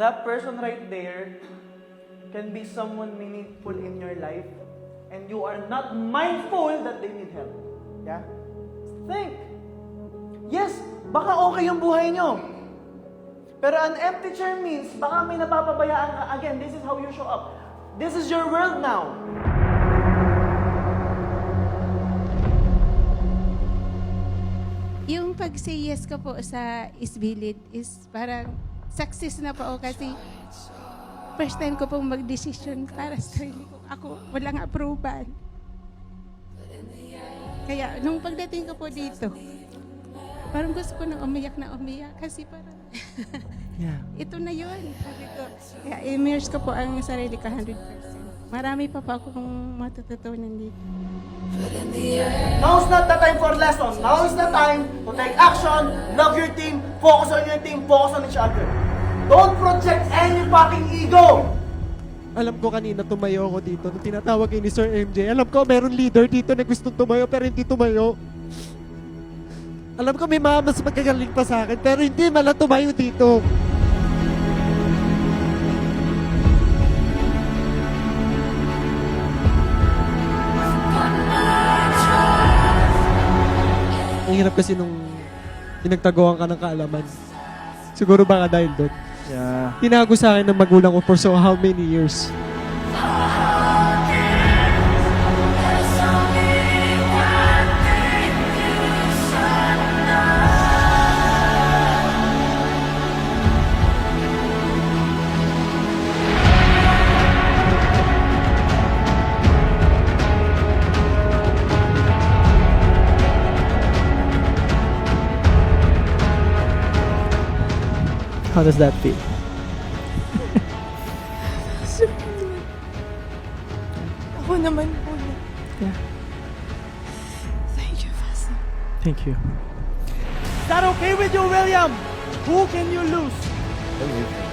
that person right there can be someone meaningful in your life and you are not mindful that they need help. Yeah? Think. Yes, baka okay yung buhay nyo. Pero an empty chair means baka may napapabayaan ka. Again, this is how you show up. This is your world now. Yung pag-say yes ko po sa Isbilid is parang success na po ako kasi first time ko pong mag-decision para sa sarili ko. Ako, walang approval. Kaya, nung pagdating ko po dito, parang gusto ko na umiyak kasi parang ito na yun. Sabi ko, kaya immerse ko po ang sarili ko 100%. Marami pa akong matututunan dito. Now is not the time for lessons. Now is the time to take action, love your team, focus on your team, focus on each other. Don't project any fucking ego! Alam ko kanina tumayo ako dito nung tinatawag kayo ni Sir MJ. Alam ko meron leader dito na gustong tumayo pero hindi tumayo. Alam ko may mga mas magagaling pa sa akin pero hindi man lang tumayo dito. Ang hirap kasi nung pinagtaguan ka ng kaalaman. Siguro baka dahil doon. Yeah. Tinago sa akin ng magulang ko for so how many years. How does that feel? Ako naman po. Yeah. Thank you, Pastor. Thank you. Is that okay with you, William? Who can you lose?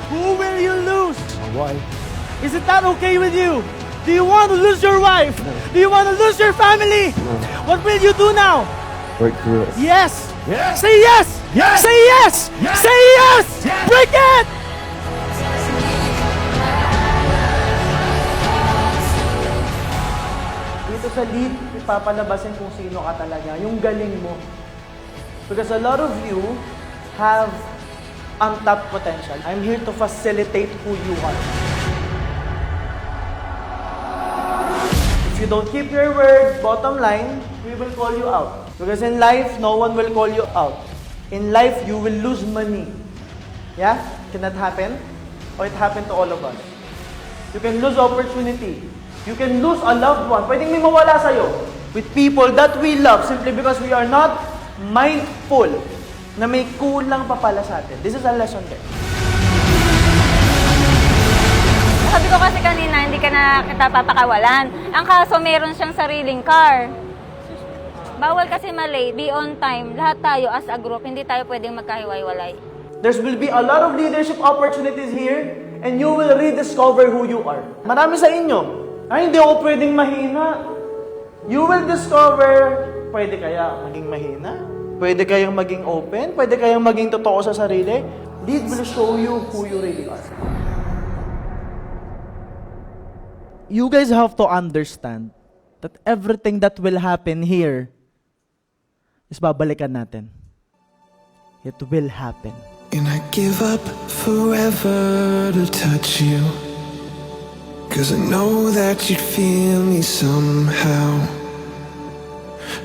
Who will you lose? Why? Is it that okay with you? Do you want to lose your wife? Do you want to lose your family? What will you do now? Break through it. Yes! Yes! Say yes! Yes! Say yes! Yes! Say yes! Yes! Break it! Dito sa lead, ipapalabasin kung sino ka talaga, yung galing mo. Because a lot of you have untapped potential. I'm here to facilitate who you are. If you don't keep your word, bottom line, we will call you out. Because in life, no one will call you out. In life, you will lose money. Yeah? Can that happen? Or it happened to all of us? You can lose opportunity. You can lose a loved one. Pwedeng may mawala sa'yo with people that we love simply because we are not mindful na may kulang pa pala sa atin. This is a lesson there. Sabi ko kasi kanina, hindi ka na kita papakawalan. Ang kaso, meron siyang sariling car. Bawal kasi malate, be on time. Lahat tayo as a group, hindi tayo pwedeng magkahiwa-walay. There will be a lot of leadership opportunities here and you will rediscover who you are. Marami sa inyo, ay hindi ako pwedeng mahina. You will discover, pwede kaya maging mahina? Pwede kayang maging open? Pwede kayang maging totoo sa sarili? Lead will show you who you really are. You guys have to understand that everything that will happen here is babalikan natin. It will happen. And I give up forever to touch you, 'cause I know that you'd feel me somehow.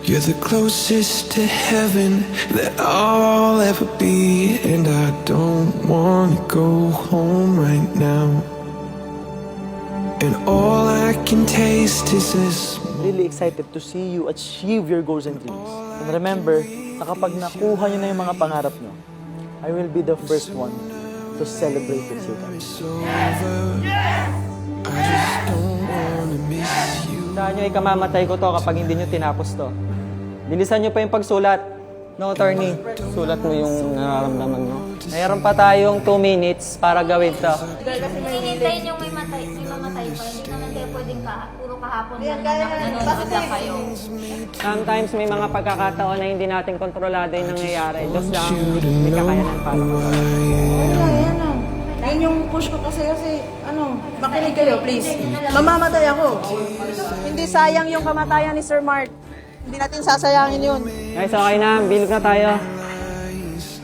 You're the closest to heaven that I'll ever be, and I don't wanna go home right now. And all I can taste is this. Really excited to see you achieve your goals and dreams. And remember, na kapag nakuha nyo na yung mga pangarap nyo, I will be the first one to celebrate with you guys. It's over. I just don't wanna miss you. Saan nyo ikamamatay ko to kapag hindi nyo tinapos to? Bilisan nyo pa yung pagsulat. No, attorney. Sulat mo yung nararamdaman mo. Mayroon pa tayong 2 minutes para gawin to. Kasi hihintayin yung may mamatay pa. Hindi naman kayo pwedeng puro kahapon lang nanonood lang kayo. Sometimes may mga pagkakataon na hindi natin kontrolado yung nangyayari. Diyos lang, may kakayanan para. Who I am. Yun yung push ko kasi, makinig kayo, please. Mamamatay ako. Hindi sayang yung kamatayan ni Sir Mark. Hindi natin sasayangin yun. Guys, okay na. Bilog na tayo.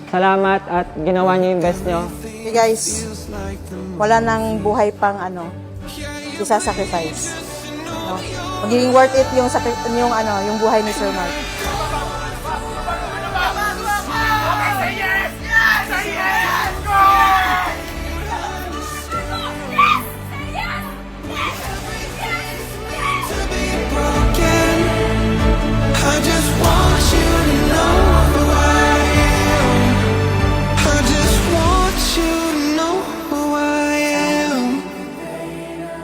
Salamat at ginawa niyo yung best niyo. Okay guys, wala nang buhay pang isa-sacrifice. No? Magiging worth it yung buhay ni Sir Mark. broken. I just want you to know who I am. I just want you to know who I am.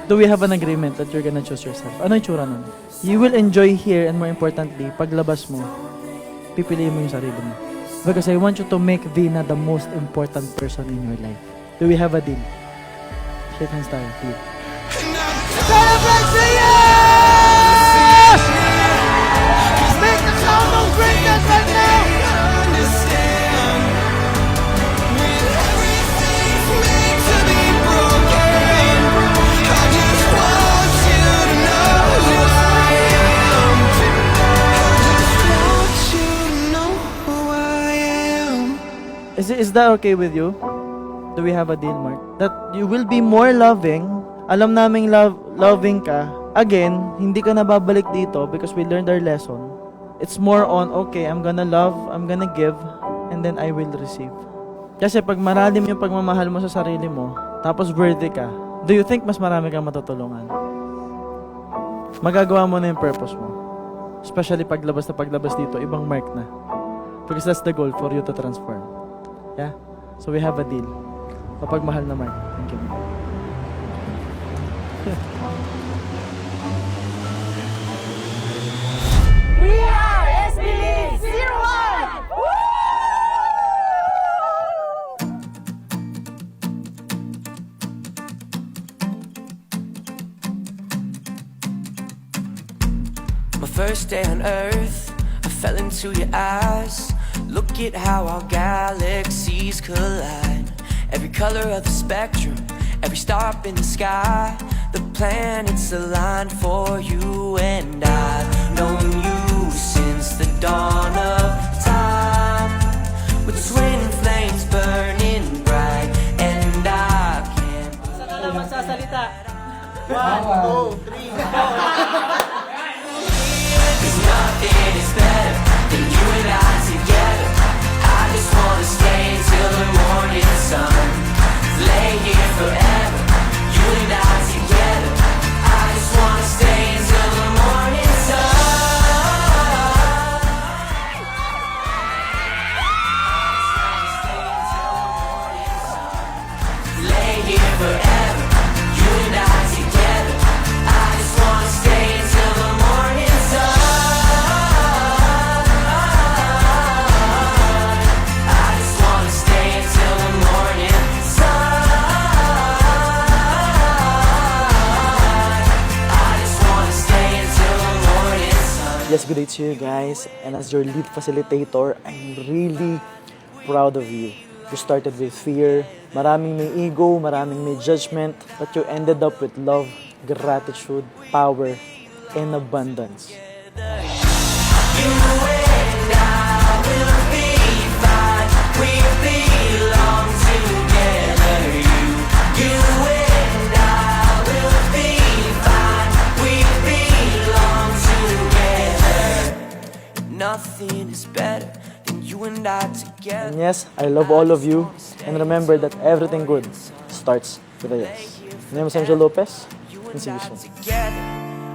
Do we have an agreement that you're gonna choose yourself? Ano yung tsura nun? You will enjoy here and more importantly, paglabas mo, pipiliin mo yung sarili mo. Because I want you to make Vina the most important person in your life. Do we have a deal? Shake hands tayo, deal. Celebrate the year! Make the sound of greatness right now! Understand when everything's made to be broken. I just want you to know who I am. I just want you to know who I am. Is that okay with you? Do we have a deal, Mark? That you will be more loving. Alam naming loving ka. Again, hindi ka na babalik dito because we learned our lesson. It's more on, okay, I'm gonna love, I'm gonna give, and then I will receive. Kasi pag malalim yung pagmamahal mo sa sarili mo, tapos worthy ka, do you think mas marami kang matutulungan? Magagawa mo na yung purpose mo. Especially paglabas dito, ibang Mark na. Because that's the goal for you to transform. Yeah? So we have a deal. Kapag mahal na Mark. Thank you. We are SB 01! My first day on Earth, I fell into your eyes. Look at how our galaxies collide. Every color of the spectrum, every star up in the sky. The planets aligned for you, and I've known you since the dawn of time. With twin flames burning bright, and I can't. Saka lang magsasalita. 'Cause nothing is better than you and I together. I just wanna stay till the morning sun. Lay here forever, you and I together. I just wanna stay until the morning sun. Lay here forever, you and I together. I just wanna stay until the morning sun. I just wanna stay until the morning sun. I just wanna stay until the morning sun. Yes, good day to you guys. And as your lead facilitator, I'm really proud of you. You started with fear, maraming may ego, maraming may judgment, but you ended up with love, gratitude, power, and abundance. You and I will be fine. We belong together. You and I will be fine. We belong together. Nothing is better than you and I together. And yes, I love all of you. And remember that everything good starts with a yes. My name is Angel Lopez, and see you soon. Together,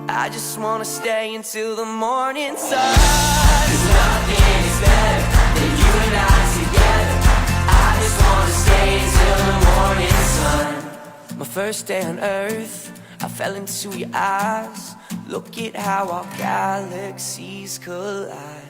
I just wanna stay until the morning sun. 'Cause nothing is better than you and I together. I just wanna stay until the morning sun. My first day on Earth, I fell into your eyes. Look at how our galaxies collide.